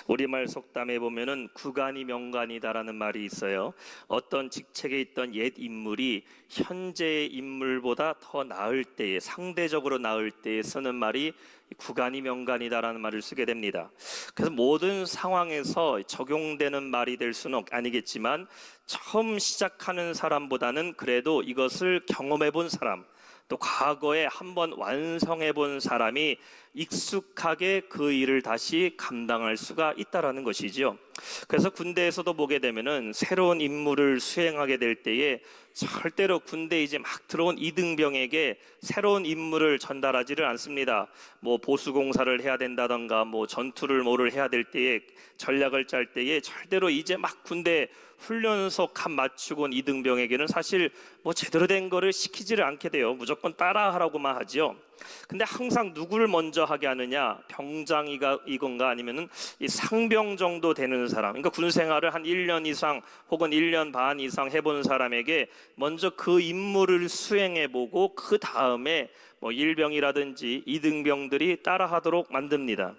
우리말 속담에 보면은 구간이 명간이다라는 말이 있어요. 어떤 직책에 있던 옛 인물이 현재의 인물보다 더 나을 때에, 상대적으로 나을 때에 쓰는 말이 구간이 명간이다라는 말을 쓰게 됩니다. 그래서 모든 상황에서 적용되는 말이 될 수는 아니겠지만, 처음 시작하는 사람보다는 그래도 이것을 경험해 본 사람, 또 과거에 한번 완성해 본 사람이 익숙하게 그 일을 다시 감당할 수가 있다라는 것이죠. 그래서 군대에서도 보게 되면은 새로운 임무를 수행하게 될 때에 절대로 군대에 이제 막 들어온 이등병에게 새로운 임무를 전달하지를 않습니다. 뭐 보수공사를 해야 된다던가 뭐 전투를 뭐를 해야 될 때에, 전략을 짤 때에 절대로 이제 막 군대 훈련소 칸 맞추고 온 이등병에게는 사실 뭐 제대로 된 거를 시키지를 않게 돼요. 무조건 따라하라고만 하죠. 근데 항상 누구를 먼저 하게 하느냐? 병장이건가 아니면은 이 상병 정도 되는 사람, 그러니까 군 생활을 한 1년 이상 혹은 1년 반 이상 해본 사람에게 먼저 그 임무를 수행해보고 그 다음에 뭐 일병이라든지 이등병들이 따라하도록 만듭니다.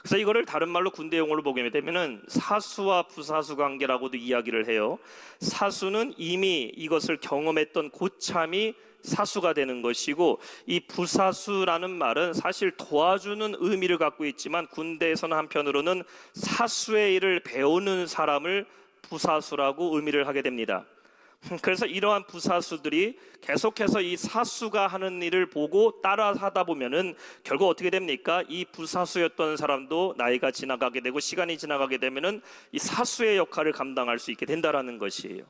그래서 이거를 다른 말로 군대 용어로 보게 되면은 사수와 부사수 관계라고도 이야기를 해요. 사수는 이미 이것을 경험했던 고참이 사수가 되는 것이고, 이 부사수라는 말은 사실 도와주는 의미를 갖고 있지만 군대에서는 한편으로는 사수의 일을 배우는 사람을 부사수라고 의미를 하게 됩니다. 그래서 이러한 부사수들이 계속해서 이 사수가 하는 일을 보고 따라 하다 보면은 결국 어떻게 됩니까? 이 부사수였던 사람도 나이가 지나가게 되고 시간이 지나가게 되면은 이 사수의 역할을 감당할 수 있게 된다라는 것이에요.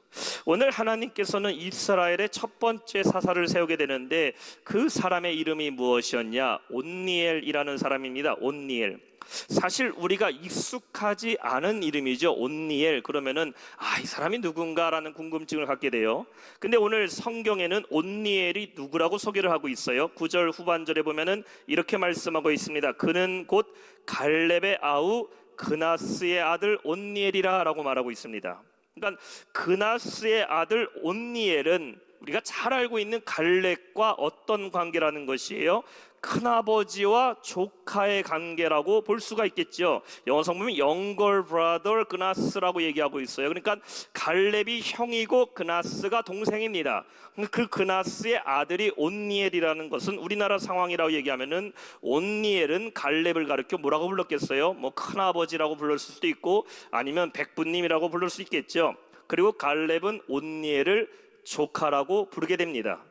오늘 하나님께서는 이스라엘의 첫 번째 사사를 세우게 되는데, 그 사람의 이름이 무엇이었냐? 온니엘이라는 사람입니다. 온니엘. 사실 우리가 익숙하지 않은 이름이죠. 온니엘. 그러면은 이 사람이 누군가라는 궁금증을 갖게 돼요. 근데 오늘 성경에는 온니엘이 누구라고 소개를 하고 있어요. 9절 후반절에 보면은 이렇게 말씀하고 있습니다. 그는 곧 갈렙의 아우 그나스의 아들 온니엘이라 라고 말하고 있습니다. 그러니까 그나스의 아들 온니엘은 우리가 잘 알고 있는 갈렙과 어떤 관계라는 것이에요? 큰아버지와 조카의 관계라고 볼 수가 있겠죠. 영어 성분은 younger brother 그나스라고 얘기하고 있어요. 그러니까 갈렙이 형이고 그나스가 동생입니다. 그 그나스의 아들이 온니엘이라는 것은 우리나라 상황이라고 얘기하면은 온니엘은 갈렙을 가리켜 뭐라고 불렀겠어요? 뭐 큰아버지라고 불렀을 수도 있고 아니면 백부님이라고 부를 수 있겠죠. 그리고 갈렙은 온니엘을 조카라고 부르게 됩니다.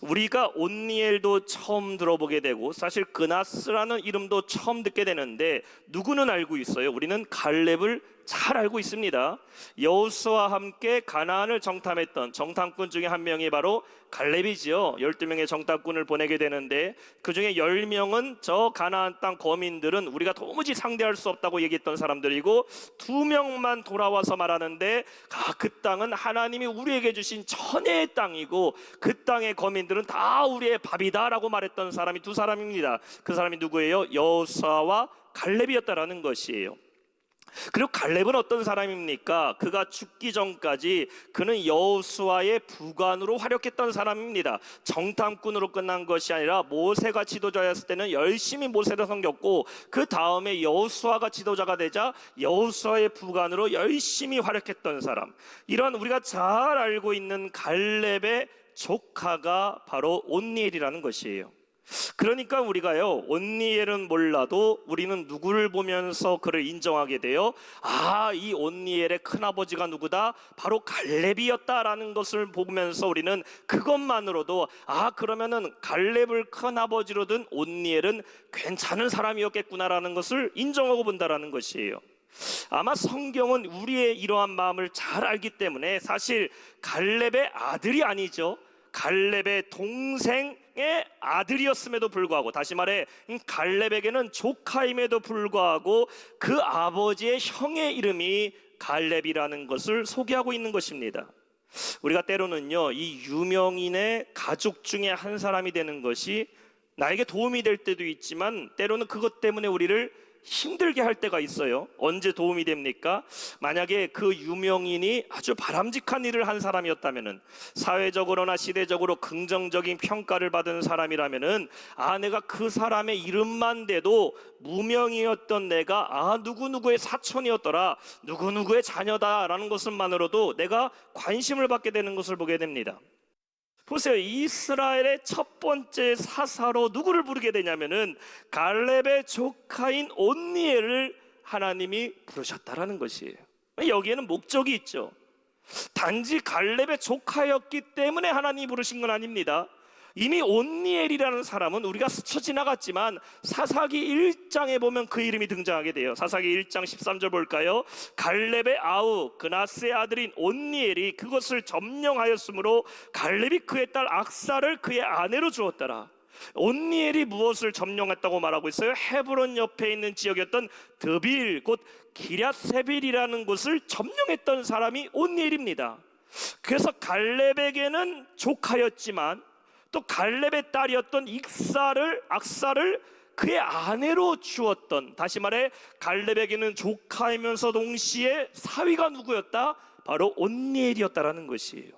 우리가 온니엘도 처음 들어보게 되고 사실 그나스라는 이름도 처음 듣게 되는데, 누구는 알고 있어요? 우리는 갈렙을 잘 알고 있습니다. 여호수아와 함께 가나안을 정탐했던 정탐꾼 중에 한 명이 바로 갈렙이지요. 12명의 정탐꾼을 보내게 되는데 그 중에 10명은 저 가나안 땅 거민들은 우리가 도무지 상대할 수 없다고 얘기했던 사람들이고, 2명만 돌아와서 말하는데 그 땅은 하나님이 우리에게 주신 천혜의 땅이고 그 땅의 거민들은 다 우리의 밥이다 라고 말했던 사람이 2사람입니다. 그 사람이 누구예요? 여호수아와 갈렙이었다라는 것이에요. 그리고 갈렙은 어떤 사람입니까? 그가 죽기 전까지 그는 여호수아의 부관으로 활약했던 사람입니다. 정탐꾼으로 끝난 것이 아니라 모세가 지도자였을 때는 열심히 모세를 섬겼고, 그 다음에 여호수아가 지도자가 되자 여호수아의 부관으로 열심히 활약했던 사람, 이런 우리가 잘 알고 있는 갈렙의 조카가 바로 온니엘이라는 것이에요. 그러니까 우리가요, 온니엘은 몰라도 우리는 누구를 보면서 그를 인정하게 돼요? 이 온니엘의 큰아버지가 누구다? 바로 갈렙이었다라는 것을 보면서 우리는 그것만으로도 그러면은 갈렙을 큰아버지로 둔 온니엘은 괜찮은 사람이었겠구나라는 것을 인정하고 본다라는 것이에요. 아마 성경은 우리의 이러한 마음을 잘 알기 때문에 사실 갈렙의 아들이 아니죠, 갈렙의 동생의 아들이었음에도 불구하고, 다시 말해 갈렙에게는 조카임에도 불구하고 그 아버지의 형의 이름이 갈렙이라는 것을 소개하고 있는 것입니다. 우리가 때로는요, 이 유명인의 가족 중에 한 사람이 되는 것이 나에게 도움이 될 때도 있지만 때로는 그것 때문에 우리를 힘들게 할 때가 있어요. 언제 도움이 됩니까? 만약에 그 유명인이 아주 바람직한 일을 한 사람이었다면은, 사회적으로나 시대적으로 긍정적인 평가를 받은 사람이라면은, 내가 그 사람의 이름만 대도 무명이었던 내가 누구누구의 사촌이었더라, 누구누구의 자녀다라는 것만으로도 내가 관심을 받게 되는 것을 보게 됩니다. 보세요. 이스라엘의 첫 번째 사사로 누구를 부르게 되냐면은 갈렙의 조카인 온니엘을 하나님이 부르셨다라는 것이에요. 여기에는 목적이 있죠. 단지 갈렙의 조카였기 때문에 하나님이 부르신 건 아닙니다. 이미 온니엘이라는 사람은 우리가 스쳐 지나갔지만 사사기 1장에 보면 그 이름이 등장하게 돼요. 사사기 1장 13절 볼까요? 갈렙의 아우 그나스의 아들인 온니엘이 그것을 점령하였으므로 갈렙이 그의 딸 악사를 그의 아내로 주었더라. 온니엘이 무엇을 점령했다고 말하고 있어요? 헤브론 옆에 있는 지역이었던 드빌, 곧 기랴세빌이라는 곳을 점령했던 사람이 온니엘입니다. 그래서 갈렙에게는 조카였지만 또 갈렙의 딸이었던 악사를 그의 아내로 주었던, 다시 말해 갈렙에게는 조카이면서 동시에 사위가 누구였다? 바로 온니엘이었다라는 것이에요.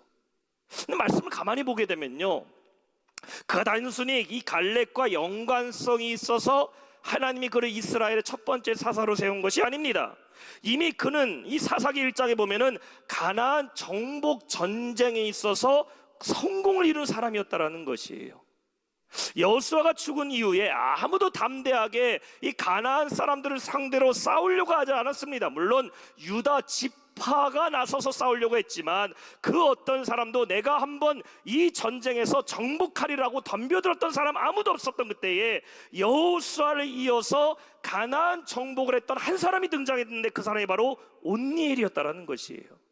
근데 말씀을 가만히 보게 되면요, 그가 단순히 이 갈렙과 연관성이 있어서 하나님이 그를 이스라엘의 첫 번째 사사로 세운 것이 아닙니다. 이미 그는 이 사사기 1장에 보면은 가나안 정복 전쟁에 있어서 성공을 이룬 사람이었다라는 것이에요. 여호수아가 죽은 이후에 아무도 담대하게 이 가나안 사람들을 상대로 싸우려고 하지 않았습니다. 물론 유다 지파가 나서서 싸우려고 했지만 그 어떤 사람도 내가 한번 이 전쟁에서 정복하리라고 덤벼들었던 사람 아무도 없었던 그때에 여호수아를 이어서 가나안 정복을 했던 한 사람이 등장했는데 그 사람이 바로 온니엘이었다라는 것이에요.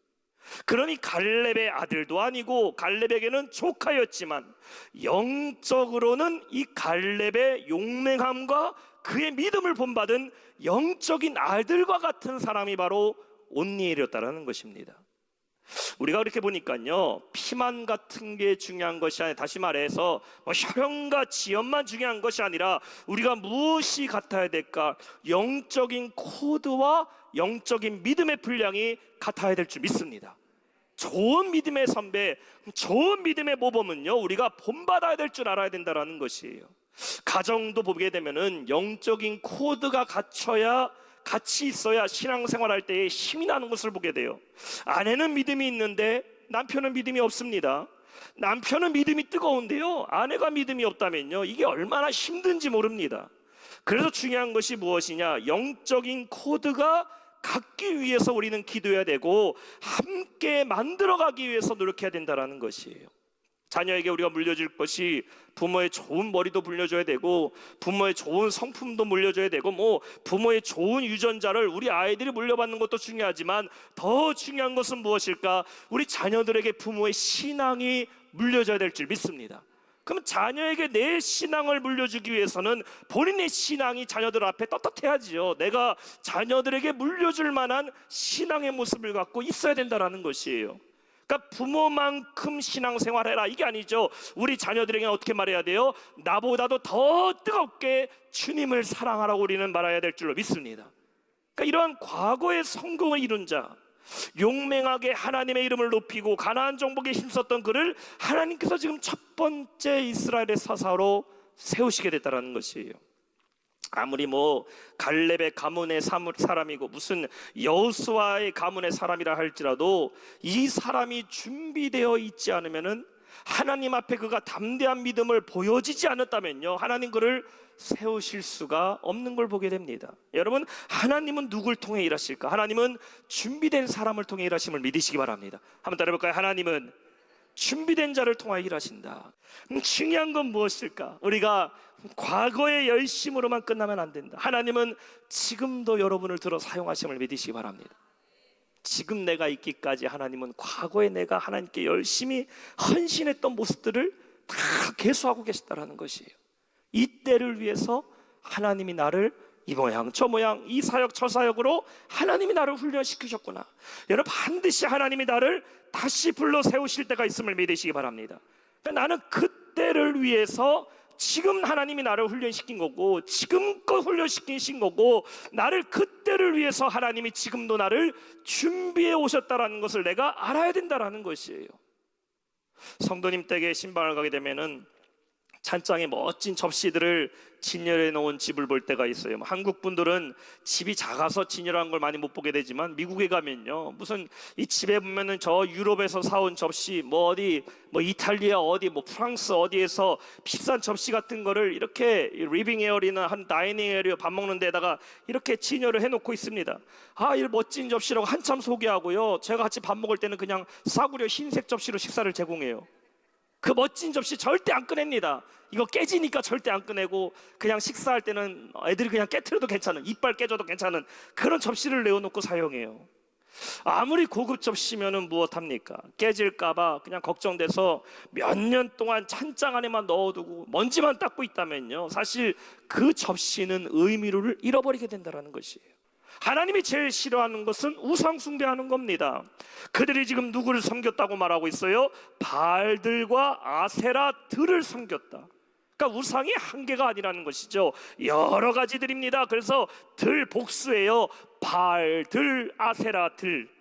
그러니 갈렙의 아들도 아니고 갈렙에게는 조카였지만 영적으로는 이 갈렙의 용맹함과 그의 믿음을 본받은 영적인 아들과 같은 사람이 바로 온니엘이었다라는 것입니다. 우리가 그렇게 보니까요, 피만 같은 게 중요한 것이 아니라, 다시 말해서 혈연과 지연만 중요한 것이 아니라 우리가 무엇이 같아야 될까? 영적인 코드와 영적인 믿음의 분량이 같아야 될 줄 믿습니다. 좋은 믿음의 선배, 좋은 믿음의 모범은요, 우리가 본받아야 될 줄 알아야 된다는 것이에요. 가정도 보게 되면은 영적인 코드가 같이 있어야 신앙생활할 때에 힘이 나는 것을 보게 돼요. 아내는 믿음이 있는데 남편은 믿음이 없습니다. 남편은 믿음이 뜨거운데요, 아내가 믿음이 없다면요, 이게 얼마나 힘든지 모릅니다. 그래서 중요한 것이 무엇이냐? 영적인 코드가 갖기 위해서 우리는 기도해야 되고 함께 만들어가기 위해서 노력해야 된다는 것이에요. 자녀에게 우리가 물려줄 것이 부모의 좋은 머리도 물려줘야 되고 부모의 좋은 성품도 물려줘야 되고 부모의 좋은 유전자를 우리 아이들이 물려받는 것도 중요하지만 더 중요한 것은 무엇일까? 우리 자녀들에게 부모의 신앙이 물려져야 될 줄 믿습니다. 그럼 자녀에게 내 신앙을 물려주기 위해서는 본인의 신앙이 자녀들 앞에 떳떳해야지요. 내가 자녀들에게 물려줄 만한 신앙의 모습을 갖고 있어야 된다는 것이에요. 그러니까 부모만큼 신앙생활해라 이게 아니죠. 우리 자녀들에게 어떻게 말해야 돼요? 나보다도 더 뜨겁게 주님을 사랑하라고 우리는 말해야 될 줄로 믿습니다. 그러니까 이러한 과거의 성공을 이룬 자, 용맹하게 하나님의 이름을 높이고 가나안 정복에 힘썼던 그를 하나님께서 지금 첫 번째 이스라엘의 사사로 세우시게 됐다는 것이에요. 아무리 갈렙의 가문의 사람이고 무슨 여호수아의 가문의 사람이라 할지라도 이 사람이 준비되어 있지 않으면은, 하나님 앞에 그가 담대한 믿음을 보여지지 않았다면요, 하나님 그를 세우실 수가 없는 걸 보게 됩니다. 여러분, 하나님은 누굴 통해 일하실까? 하나님은 준비된 사람을 통해 일하심을 믿으시기 바랍니다. 한번 따라해볼까요? 하나님은 준비된 자를 통하여 일하신다. 중요한 건 무엇일까? 우리가 과거의 열심으로만 끝나면 안 된다. 하나님은 지금도 여러분을 들어 사용하심을 믿으시기 바랍니다. 지금 내가 있기까지 하나님은 과거에 내가 하나님께 열심히 헌신했던 모습들을 다 계수하고 계시다라는 것이에요. 이때를 위해서 하나님이 나를 이 모양 저 모양 이 사역 저 사역으로 하나님이 나를 훈련시키셨구나. 여러분, 반드시 하나님이 나를 다시 불러 세우실 때가 있음을 믿으시기 바랍니다. 그러니까 나는 그때를 위해서 지금 하나님이 나를 훈련시킨 거고 지금껏 훈련시키신 거고 나를 그때를 위해서 하나님이 지금도 나를 준비해 오셨다라는 것을 내가 알아야 된다라는 것이에요. 성도님 댁에 신방을 가게 되면은 찬장에 멋진 접시들을 진열해 놓은 집을 볼 때가 있어요. 한국 분들은 집이 작아서 진열한 걸 많이 못 보게 되지만 미국에 가면요, 무슨 이 집에 보면은 저 유럽에서 사온 접시, 어디 이탈리아 어디 프랑스 어디에서 비싼 접시 같은 거를 이렇게 리빙 에어리나 한 다이닝 에어리 밥 먹는 데다가 이렇게 진열을 해놓고 있습니다. 이 멋진 접시라고 한참 소개하고요, 제가 같이 밥 먹을 때는 그냥 싸구려 흰색 접시로 식사를 제공해요. 그 멋진 접시 절대 안 꺼냅니다. 이거 깨지니까 절대 안 꺼내고 그냥 식사할 때는 애들이 그냥 깨트려도 괜찮은, 이빨 깨져도 괜찮은 그런 접시를 내어놓고 사용해요. 아무리 고급 접시면은 무엇합니까? 깨질까봐 그냥 걱정돼서 몇 년 동안 찬장 안에만 넣어두고 먼지만 닦고 있다면요, 사실 그 접시는 의미를 잃어버리게 된다는 것이에요. 하나님이 제일 싫어하는 것은 우상 숭배하는 겁니다. 그들이 지금 누구를 섬겼다고 말하고 있어요? 바알들과 아세라들을 섬겼다. 그러니까 우상이 한 개가 아니라는 것이죠. 여러 가지들입니다. 그래서 들 복수예요. 바알들, 아세라들.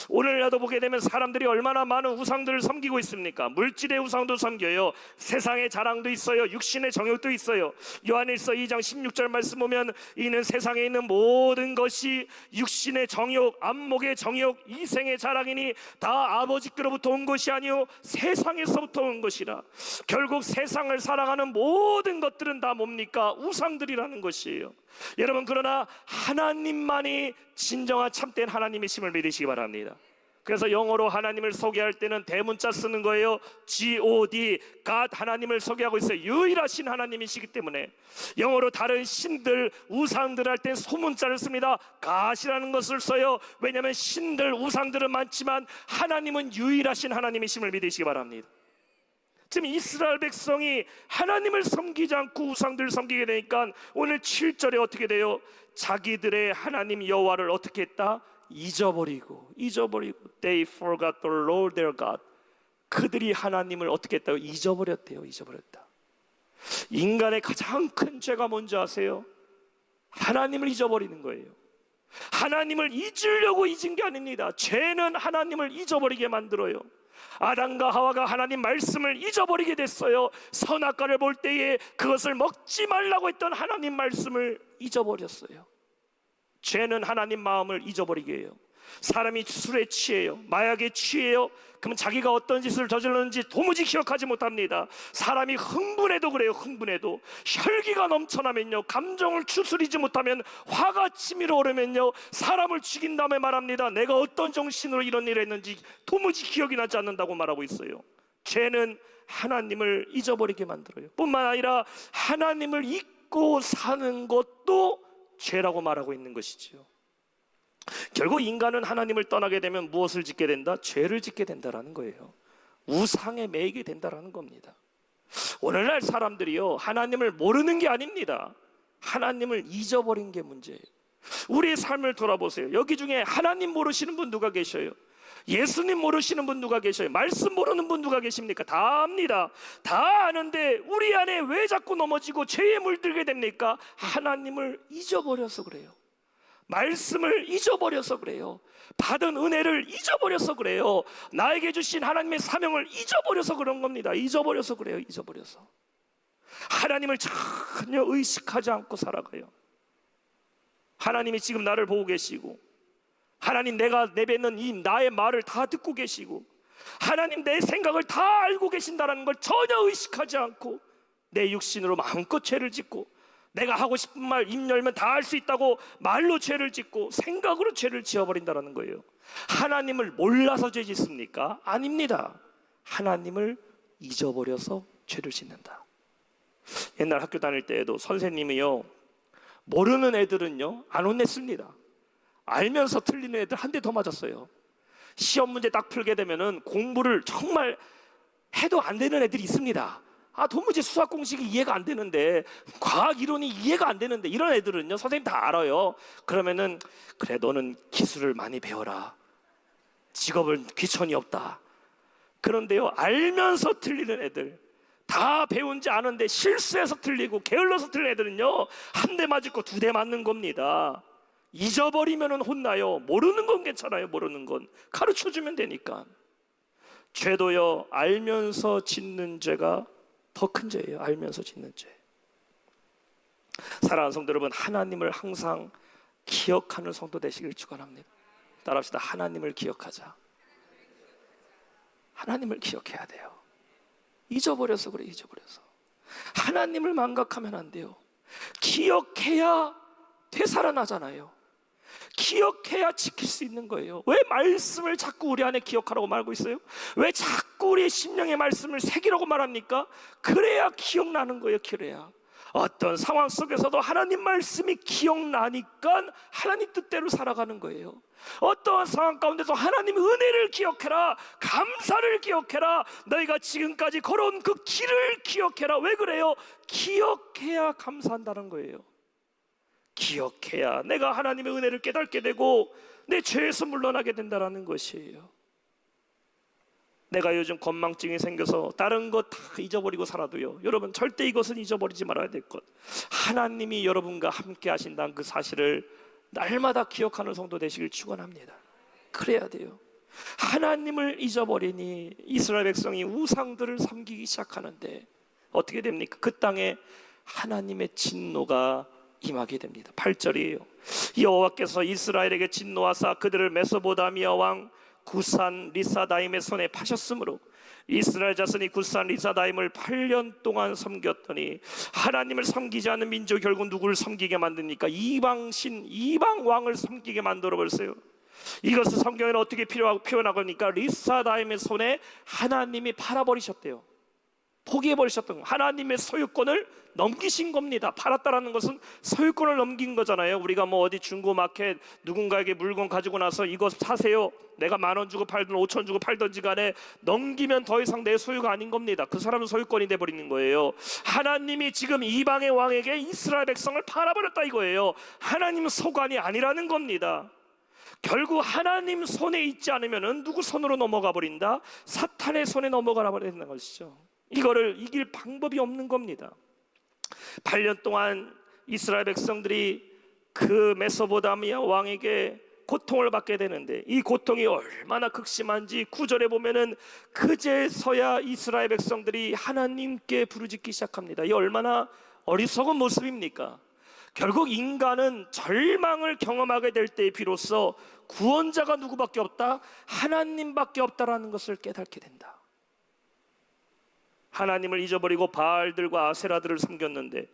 오늘날도 보게 되면 사람들이 얼마나 많은 우상들을 섬기고 있습니까? 물질의 우상도 섬겨요. 세상의 자랑도 있어요. 육신의 정욕도 있어요. 요한일서 2장 16절 말씀 보면 이는 세상에 있는 모든 것이 육신의 정욕, 안목의 정욕, 이생의 자랑이니 다 아버지께로부터 온 것이 아니요 세상에서부터 온 것이라. 결국 세상을 사랑하는 모든 것들은 다 뭡니까? 우상들이라는 것이에요. 여러분, 그러나 하나님만이 진정한 참된 하나님이심을 믿으시기 바랍니다. 그래서 영어로 하나님을 소개할 때는 대문자 쓰는 거예요. God, God, 하나님을 소개하고 있어요. 유일하신 하나님이시기 때문에. 영어로 다른 신들, 우상들 할 땐 소문자를 씁니다. God이라는 것을 써요. 왜냐하면 신들, 우상들은 많지만 하나님은 유일하신 하나님이심을 믿으시기 바랍니다. 지금 이스라엘 백성이 하나님을 섬기지 않고 우상들을 섬기게 되니까 오늘 7절에 어떻게 돼요? 자기들의 하나님 여호와를 어떻게 했다? 잊어버리고 They forgot the Lord their God. 그들이 하나님을 어떻게 했다고? 잊어버렸대요. 잊어버렸다. 인간의 가장 큰 죄가 뭔지 아세요? 하나님을 잊어버리는 거예요. 하나님을 잊으려고 잊은 게 아닙니다. 죄는 하나님을 잊어버리게 만들어요. 아담과 하와가 하나님 말씀을 잊어버리게 됐어요. 선악과를 볼 때에 그것을 먹지 말라고 했던 하나님 말씀을 잊어버렸어요. 죄는 하나님 마음을 잊어버리게 해요. 사람이 술에 취해요, 마약에 취해요. 그러면 자기가 어떤 짓을 저질렀는지 도무지 기억하지 못합니다. 사람이 흥분해도 그래요. 흥분해도 혈기가 넘쳐나면요, 감정을 추스리지 못하면, 화가 치밀어 오르면요, 사람을 죽인 다음에 말합니다. 내가 어떤 정신으로 이런 일을 했는지 도무지 기억이 나지 않는다고 말하고 있어요. 죄는 하나님을 잊어버리게 만들어요. 뿐만 아니라 하나님을 잊고 사는 것도 죄라고 말하고 있는 것이지요. 결국 인간은 하나님을 떠나게 되면 무엇을 짓게 된다? 죄를 짓게 된다라는 거예요. 우상에 매이게 된다라는 겁니다. 오늘날 사람들이요, 하나님을 모르는 게 아닙니다. 하나님을 잊어버린 게 문제예요. 우리의 삶을 돌아보세요. 여기 중에 하나님 모르시는 분 누가 계셔요? 예수님 모르시는 분 누가 계셔요? 말씀 모르는 분 누가 계십니까? 다 압니다. 다 아는데 우리 안에 왜 자꾸 넘어지고 죄에 물들게 됩니까? 하나님을 잊어버려서 그래요. 말씀을 잊어버려서 그래요. 받은 은혜를 잊어버려서 그래요. 나에게 주신 하나님의 사명을 잊어버려서 그런 겁니다. 잊어버려서 그래요. 잊어버려서. 하나님을 전혀 의식하지 않고 살아가요. 하나님이 지금 나를 보고 계시고, 하나님 내가 내뱉는 이 나의 말을 다 듣고 계시고, 하나님 내 생각을 다 알고 계신다는 걸 전혀 의식하지 않고 내 육신으로 마음껏 죄를 짓고, 내가 하고 싶은 말 입 열면 다 할 수 있다고 말로 죄를 짓고 생각으로 죄를 지어버린다는 거예요. 하나님을 몰라서 죄 짓습니까? 아닙니다. 하나님을 잊어버려서 죄를 짓는다. 옛날 학교 다닐 때에도 선생님이요, 모르는 애들은요 안 혼냈습니다. 알면서 틀리는 애들 한 대 더 맞았어요. 시험 문제 딱 풀게 되면은 공부를 정말 해도 안 되는 애들이 있습니다. 도무지 수학 공식이 이해가 안 되는데, 과학 이론이 이해가 안 되는데, 이런 애들은요 선생님 다 알아요. 그러면은 그래 너는 기술을 많이 배워라, 직업은 귀천이 없다. 그런데요, 알면서 틀리는 애들, 다 배운지 아는데 실수해서 틀리고 게을러서 틀린 애들은요, 한 대 맞을 거 두 대 맞는 겁니다. 잊어버리면 혼나요. 모르는 건 괜찮아요. 모르는 건 가르쳐주면 되니까. 죄도요, 알면서 짓는 죄가 더 큰 죄예요. 알면서 짓는 죄. 사랑하는 성도 여러분, 하나님을 항상 기억하는 성도 되시길 축원합니다. 따라합시다. 하나님을 기억하자. 하나님을 기억해야 돼요. 잊어버려서 그래. 잊어버려서. 하나님을 망각하면 안 돼요. 기억해야 되살아나잖아요. 기억해야 지킬 수 있는 거예요. 왜 말씀을 자꾸 우리 안에 기억하라고 말하고 있어요? 왜 자꾸 우리의 심령의 말씀을 새기라고 말합니까? 그래야 기억나는 거예요. 그래야 어떤 상황 속에서도 하나님 말씀이 기억나니까 하나님 뜻대로 살아가는 거예요. 어떠한 상황 가운데서 하나님의 은혜를 기억해라, 감사를 기억해라, 너희가 지금까지 걸어온 그 길을 기억해라. 왜 그래요? 기억해야 감사한다는 거예요. 기억해야 내가 하나님의 은혜를 깨닫게 되고 내 죄에서 물러나게 된다는 것이에요. 내가 요즘 건망증이 생겨서 다른 것 다 잊어버리고 살아도요, 여러분 절대 이것은 잊어버리지 말아야 될 것, 하나님이 여러분과 함께 하신다는 그 사실을 날마다 기억하는 성도 되시길 축원합니다. 그래야 돼요. 하나님을 잊어버리니 이스라엘 백성이 우상들을 섬기기 시작하는데 어떻게 됩니까? 그 땅에 하나님의 진노가 임하게 됩니다. 8절이에요. 여호와께서 이스라엘에게 진노하사 그들을 메소보다미아 왕 구산 리사다임의 손에 파셨으므로 이스라엘 자손이 구산 리사다임을 8년 동안 섬겼더니, 하나님을 섬기지 않는 민족이 결국 누구를 섬기게 만듭니까? 이방신, 이방 왕을 섬기게 만들어 버렸어요. 이것을 성경에는 어떻게 표현하고 합니까? 리사다임의 손에 하나님이 팔아버리셨대요. 포기해버리셨던 거, 하나님의 소유권을 넘기신 겁니다. 팔았다라는 것은 소유권을 넘긴 거잖아요. 우리가 뭐 어디 중고마켓 누군가에게 물건 가지고 나서 이거 사세요, 내가 10,000원 주고 팔든 5,000원 주고 팔든지 간에 넘기면 더 이상 내 소유가 아닌 겁니다. 그 사람은 소유권이 돼버리는 거예요. 하나님이 지금 이방의 왕에게 이스라엘 백성을 팔아버렸다 이거예요. 하나님은 소관이 아니라는 겁니다. 결국 하나님 손에 있지 않으면 누구 손으로 넘어가 버린다? 사탄의 손에 넘어가 버린다는 것이죠. 이거를 이길 방법이 없는 겁니다. 8년 동안 이스라엘 백성들이 그 메소보다미아 왕에게 고통을 받게 되는데, 이 고통이 얼마나 극심한지 9절에 보면은 그제서야 이스라엘 백성들이 하나님께 부르짖기 시작합니다. 이 얼마나 어리석은 모습입니까? 결국 인간은 절망을 경험하게 될 때 비로소 구원자가 누구밖에 없다? 하나님밖에 없다라는 것을 깨닫게 된다. 하나님을 잊어버리고 바알들과 아세라들을 섬겼는데,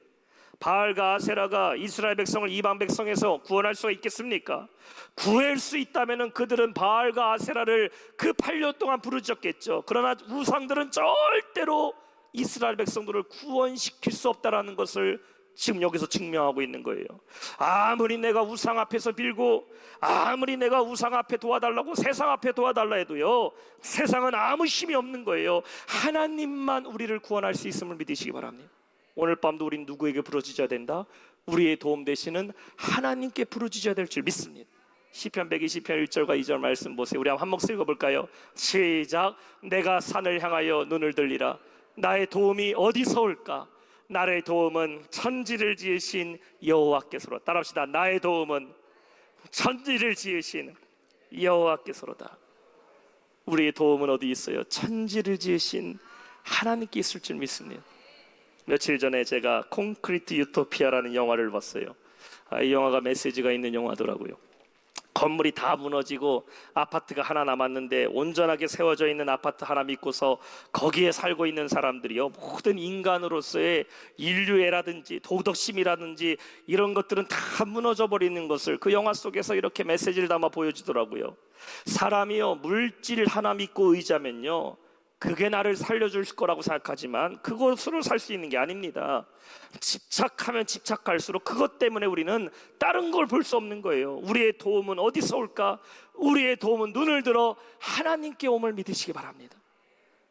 바알과 아세라가 이스라엘 백성을 이방 백성에서 구원할 수가 있겠습니까? 구할 수 있다면 그들은 바알과 아세라를 그 8년 동안 부르짖었겠죠. 그러나 우상들은 절대로 이스라엘 백성들을 구원시킬 수 없다라는 것을 지금 여기서 증명하고 있는 거예요. 아무리 내가 우상 앞에서 빌고, 아무리 내가 우상 앞에 도와달라고 세상 앞에 도와달라 해도요, 세상은 아무 힘이 없는 거예요. 하나님만 우리를 구원할 수 있음을 믿으시기 바랍니다. 오늘 밤도 우린 누구에게 부르짖어야 된다? 우리의 도움 되시는 하나님께 부르짖어야 될 줄 믿습니다. 시편 120편 1절과 2절 말씀 보세요. 우리 한 목소리 읽어볼까요? 시작. 내가 산을 향하여 눈을 들리라. 나의 도움이 어디서 올까? 나의 도움은 천지를 지으신 여호와께서로다. 따라합시다. 나의 도움은 천지를 지으신 여호와께서로다. 우리의 도움은 어디 있어요? 천지를 지으신 하나님께 있을 줄 믿습니다. 며칠 전에 제가 콘크리트 유토피아라는 영화를 봤어요. 이 영화가 메시지가 있는 영화더라고요. 건물이 다 무너지고 아파트가 하나 남았는데, 온전하게 세워져 있는 아파트 하나 믿고서 거기에 살고 있는 사람들이요, 모든 인간으로서의 인류애라든지 도덕심이라든지 이런 것들은 다 무너져 버리는 것을 그 영화 속에서 이렇게 메시지를 담아 보여주더라고요. 사람이요, 물질 하나 믿고 의지하면요, 그게 나를 살려줄 거라고 생각하지만 그것으로 살 수 있는 게 아닙니다. 집착하면 집착할수록 그것 때문에 우리는 다른 걸 볼 수 없는 거예요. 우리의 도움은 어디서 올까? 우리의 도움은 눈을 들어 하나님께 옴을 믿으시기 바랍니다.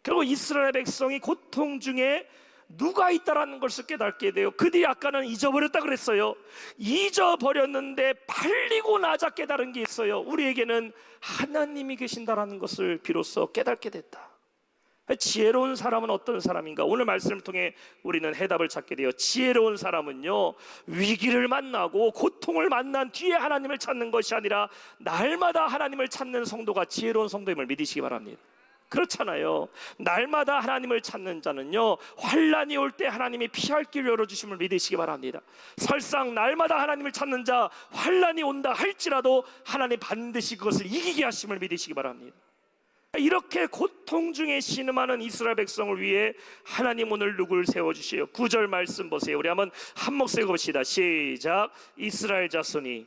결국 이스라엘 백성이 고통 중에 누가 있다라는 것을 깨닫게 돼요. 그들이 아까는 잊어버렸다 그랬어요. 잊어버렸는데 팔리고 나자 깨달은 게 있어요. 우리에게는 하나님이 계신다라는 것을 비로소 깨닫게 됐다. 지혜로운 사람은 어떤 사람인가? 오늘 말씀을 통해 우리는 해답을 찾게 돼요. 지혜로운 사람은요, 위기를 만나고 고통을 만난 뒤에 하나님을 찾는 것이 아니라 날마다 하나님을 찾는 성도가 지혜로운 성도임을 믿으시기 바랍니다. 그렇잖아요. 날마다 하나님을 찾는 자는요, 환난이 올 때 하나님이 피할 길을 열어주심을 믿으시기 바랍니다. 설상 날마다 하나님을 찾는 자, 환난이 온다 할지라도 하나님 반드시 그것을 이기게 하심을 믿으시기 바랍니다. 이렇게 고통 중에 신음하는 이스라엘 백성을 위해 하나님 오늘 누구를 세워주시요? 9절 말씀 보세요. 우리 한번 한 목소리 읽어봅시다. 시작. 이스라엘 자손이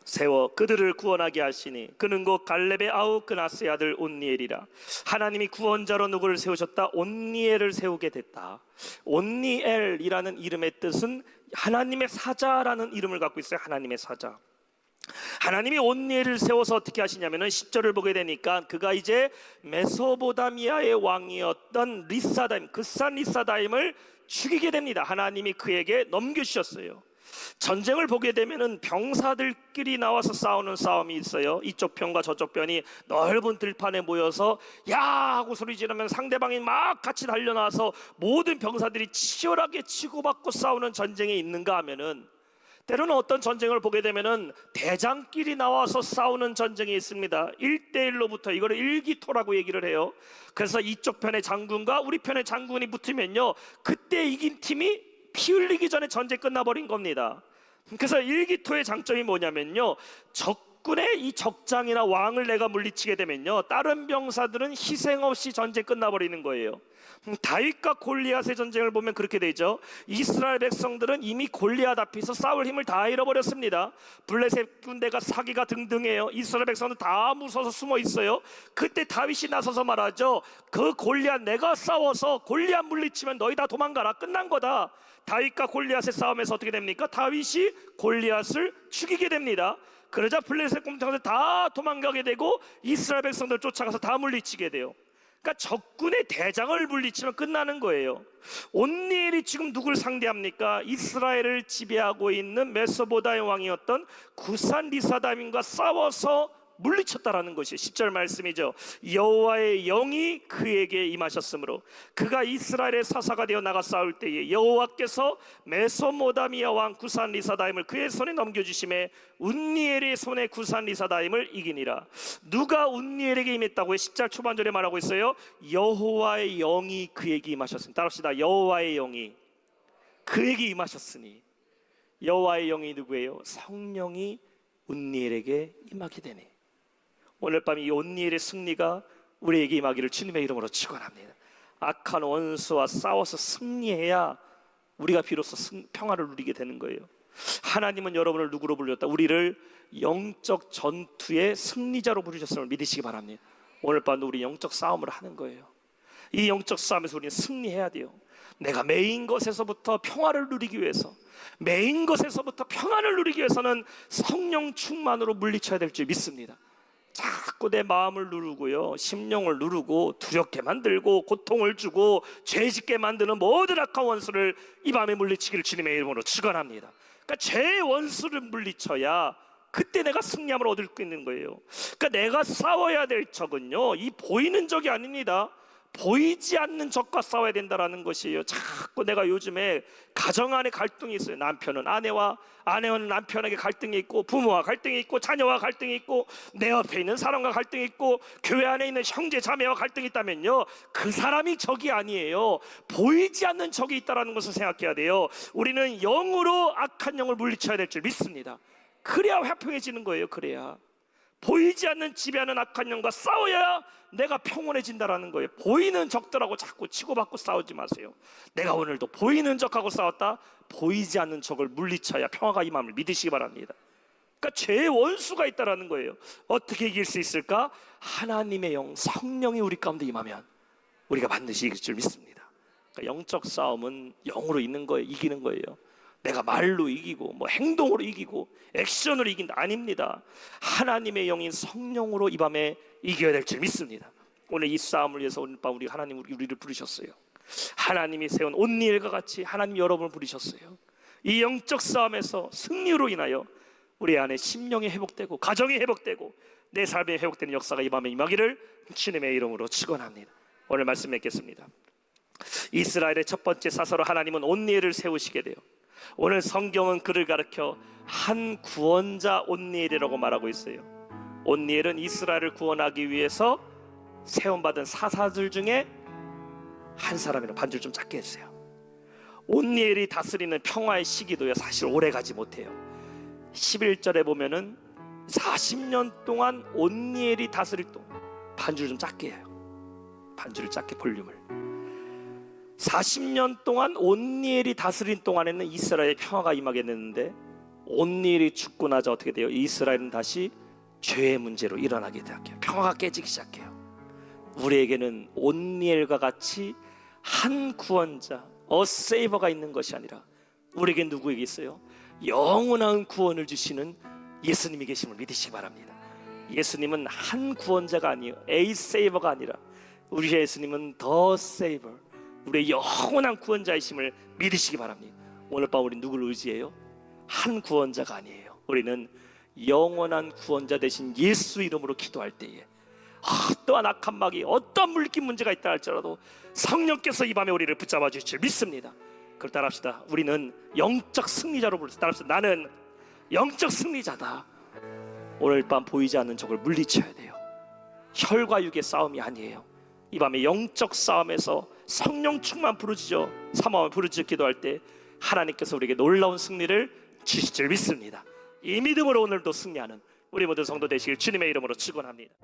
세워 그들을 구원하게 하시니 그는 곧 갈렙의 아우 그나스의 아들 온니엘이라. 하나님이 구원자로 누구를 세우셨다? 온니엘을 세우게 됐다. 온니엘이라는 이름의 뜻은 하나님의 사자라는 이름을 갖고 있어요. 하나님의 사자. 하나님이 온니엘을 세워서 어떻게 하시냐면은 10절을 보게 되니까 그가 이제 메소포타미아의 왕이었던 리사다임, 그산 리사다임을 죽이게 됩니다. 하나님이 그에게 넘겨주셨어요. 전쟁을 보게 되면은 병사들끼리 나와서 싸우는 싸움이 있어요. 이쪽 편과 저쪽 편이 넓은 들판에 모여서 야 하고 소리 지르면 상대방이 막 같이 달려나와서 모든 병사들이 치열하게 치고받고 싸우는 전쟁이 있는가 하면은, 때로는 어떤 전쟁을 보게 되면은 대장끼리 나와서 싸우는 전쟁이 있습니다. 1대1로부터 이거를 일기토라고 얘기를 해요. 그래서 이쪽 편의 장군과 우리 편의 장군이 붙으면요, 그때 이긴 팀이 피 흘리기 전에 전쟁 끝나버린 겁니다. 그래서 일기토의 장점이 뭐냐면요, 적군의 이 적장이나 왕을 내가 물리치게 되면요, 다른 병사들은 희생 없이 전쟁 끝나버리는 거예요. 다윗과 골리앗의 전쟁을 보면 그렇게 되죠. 이스라엘 백성들은 이미 골리앗 앞에서 싸울 힘을 다 잃어버렸습니다. 블레셋 군대가 사기가 등등해요. 이스라엘 백성은 다 무서워서 숨어 있어요. 그때 다윗이 나서서 말하죠. 그 골리앗 내가 싸워서 골리앗 물리치면 너희 다 도망가라. 끝난 거다. 다윗과 골리앗의 싸움에서 어떻게 됩니까? 다윗이 골리앗을 죽이게 됩니다. 그러자 블레셋 군대가 다 도망가게 되고 이스라엘 백성들 쫓아가서 다 물리치게 돼요. 그러니까 적군의 대장을 물리치면 끝나는 거예요. 온니엘이 지금 누굴 상대합니까? 이스라엘을 지배하고 있는 메소포타미아의 왕이었던 구산 리사다임과 싸워서 물리쳤다라는 것이 10절 말씀이죠. 여호와의 영이 그에게 임하셨으므로 그가 이스라엘의 사사가 되어 나가 싸울 때에 여호와께서 메소포타미아 왕 구산 리사다임을 그의 손에 넘겨주심에 온니엘의 손에 구산 리사다임을 이기니라. 누가 온니엘에게 임했다고요? 10절 초반절에 말하고 있어요. 여호와의 영이 그에게 임하셨으니, 따라합시다. 여호와의 영이 그에게 임하셨으니. 여호와의 영이 누구예요? 성령이 온니엘에게 임하게 되네. 오늘 밤 이 온니엘의 승리가 우리에게 임하기를 주님의 이름으로 축원합니다. 악한 원수와 싸워서 승리해야 우리가 비로소 평화를 누리게 되는 거예요. 하나님은 여러분을 누구로 불렸다? 우리를 영적 전투의 승리자로 부르셨음을 믿으시기 바랍니다. 오늘 밤도 우리 영적 싸움을 하는 거예요. 이 영적 싸움에서 우리는 승리해야 돼요. 내가 메인 것에서부터 평화를 누리기 위해서, 메인 것에서부터 평안을 누리기 위해서는 성령 충만으로 물리쳐야 될 줄 믿습니다. 자꾸 내 마음을 누르고요, 심령을 누르고 두렵게 만들고 고통을 주고 죄짓게 만드는 모든 악한 원수를 이 밤에 물리치기를 주님의 이름으로 축원합니다. 그러니까 죄의 원수를 물리쳐야 그때 내가 승리함을 얻을 수 있는 거예요. 그러니까 내가 싸워야 될 적은요, 이 보이는 적이 아닙니다. 보이지 않는 적과 싸워야 된다는 것이에요. 자꾸 내가 요즘에 가정 안에 갈등이 있어요. 남편은 아내와, 아내는 남편에게 갈등이 있고, 부모와 갈등이 있고, 자녀와 갈등이 있고, 내 옆에 있는 사람과 갈등이 있고, 교회 안에 있는 형제 자매와 갈등이 있다면요, 그 사람이 적이 아니에요. 보이지 않는 적이 있다는 것을 생각해야 돼요. 우리는 영으로 악한 영을 물리쳐야 될 줄 믿습니다. 그래야 화평해지는 거예요. 그래야 보이지 않는 지배하는 악한 영과 싸워야 내가 평온해진다라는 거예요. 보이는 적들하고 자꾸 치고받고 싸우지 마세요. 내가 오늘도 보이는 적하고 싸웠다. 보이지 않는 적을 물리쳐야 평화가 임함을 믿으시기 바랍니다. 그러니까 죄의 원수가 있다라는 거예요. 어떻게 이길 수 있을까? 하나님의 영, 성령이 우리 가운데 임하면 우리가 반드시 이길 줄 믿습니다. 그러니까 영적 싸움은 영으로 있는 거예요. 이기는 거예요. 내가 말로 이기고 뭐 행동으로 이기고 액션으로 이긴다, 아닙니다. 하나님의 영인 성령으로 이 밤에 이겨야 될 줄 믿습니다. 오늘 이 싸움을 위해서 오늘 밤 하나님 우리를 부르셨어요. 하나님이 세운 온니엘과 같이 하나님 여러분을 부르셨어요. 이 영적 싸움에서 승리로 인하여 우리 안에 심령이 회복되고 가정이 회복되고 내 삶이 회복되는 역사가 이 밤에 임하기를 주님의 이름으로 축원합니다. 오늘 말씀 맺겠습니다. 이스라엘의 첫 번째 사사로 하나님은 온니엘을 세우시게 돼요. 오늘 성경은 그를 가르쳐 한 구원자 온니엘이라고 말하고 있어요. 온니엘은 이스라엘을 구원하기 위해서 세움받은 사사들 중에 한 사람이라고 반줄 좀 작게 해주세요. 온니엘이 다스리는 평화의 시기도요 사실 오래 가지 못해요. 11절에 보면은 40년 동안 온니엘이 다스릴 동안, 반줄 좀 작게 해요. 반줄을 작게, 볼륨을. 40년 동안 온니엘이 다스린 동안에는 이스라엘의 평화가 임하겠는데 온니엘이 죽고 나자 어떻게 돼요? 이스라엘은 다시 죄의 문제로 일어나게 돼요. 평화가 깨지기 시작해요. 우리에게는 온니엘과 같이 한 구원자, 어세이버가 있는 것이 아니라 우리에게 누구에게 있어요? 영원한 구원을 주시는 예수님이 계심을 믿으시기 바랍니다. 예수님은 한 구원자가 아니에요. A 세이버가 아니라 우리 예수님은 더 세이버, 우리의 영원한 구원자이심을 믿으시기 바랍니다. 오늘 밤 우리 누구를 의지해요? 한 구원자가 아니에요. 우리는 영원한 구원자 되신 예수 이름으로 기도할 때에 어떠한 악한 마귀, 어떠한 물리적 문제가 있다 할지라도 성령께서 이 밤에 우리를 붙잡아 주실 줄 믿습니다. 그걸 따라합시다. 우리는 영적 승리자로 부르자. 따라합시다. 나는 영적 승리자다. 오늘 밤 보이지 않는 적을 물리쳐야 돼요. 혈과 육의 싸움이 아니에요. 이 밤에 영적 싸움에서 성령 충만 부르짖어 사모하며 부르짖어 기도할 때 하나님께서 우리에게 놀라운 승리를 주실 줄 믿습니다. 이 믿음으로 오늘도 승리하는 우리 모든 성도 되시길 주님의 이름으로 축원합니다.